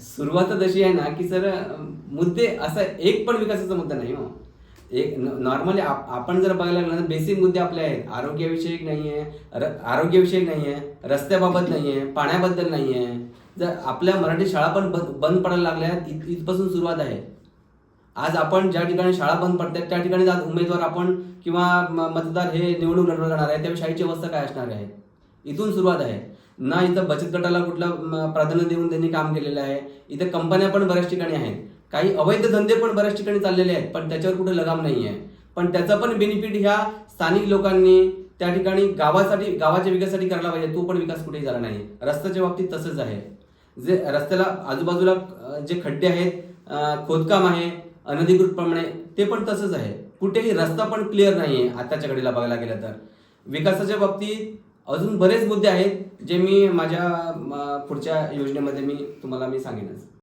सुरुवातच अशी आहे ना, की सर मुद्दे असा एक पण विकासाचा मुद्दा नाही हो. एक नॉर्मली आपण जर बघायला लागलं ना, बेसिक मुद्दे आपले आहेत. आरोग्यविषयक नाही आहे, आरोग्यविषयक नाही आहे, रस्त्याबाबत नाही आहे, पाण्याबद्दल नाही आहे. जर आपल्या मराठी शाळा पण बंद पडायला लागल्या, इथपासून सुरुवात आहे. आज आपण ज्या ठिकाणी शाळा बंद पडतात त्या ठिकाणी आज उमेदवार आपण किंवा मतदार हे निवडणूक लढवणार आहे, त्यावेळी शाळेची अवस्था काय असणार आहे. इथून सुरुवात आहे ना. इथं बचत गटाला कुठला प्राधान्य देऊन त्यांनी काम केलेलं आहे. इथं कंपन्या पण बऱ्याच ठिकाणी आहेत, काही अवैध धंदे पण बऱ्याच ठिकाणी चाललेले आहेत, पण त्याच्यावर कुठे लगाम नाही आहे. पण त्याचा पण बेनिफिट ह्या स्थानिक लोकांनी त्या ठिकाणी गावाच्या विकासासाठी करायला पाहिजे. तो पण विकास कुठेही झाला नाही. रस्त्याच्या बाबतीत तसंच आहे. जे रस्त्याला आजूबाजूला जे खड्डे आहेत, खोदकाम आहे अनधिकृतप्रमाणे, ते पण तसंच आहे. कुठेही रस्ता पण क्लिअर नाही आहे आताच्या घडीला बघायला गेलं तर. विकासाच्या बाबतीत अजून बरेच मुद्दे आहेत, जे मी माझ्या पुढच्या योजनेमध्ये मी तुम्हाला सांगेनच.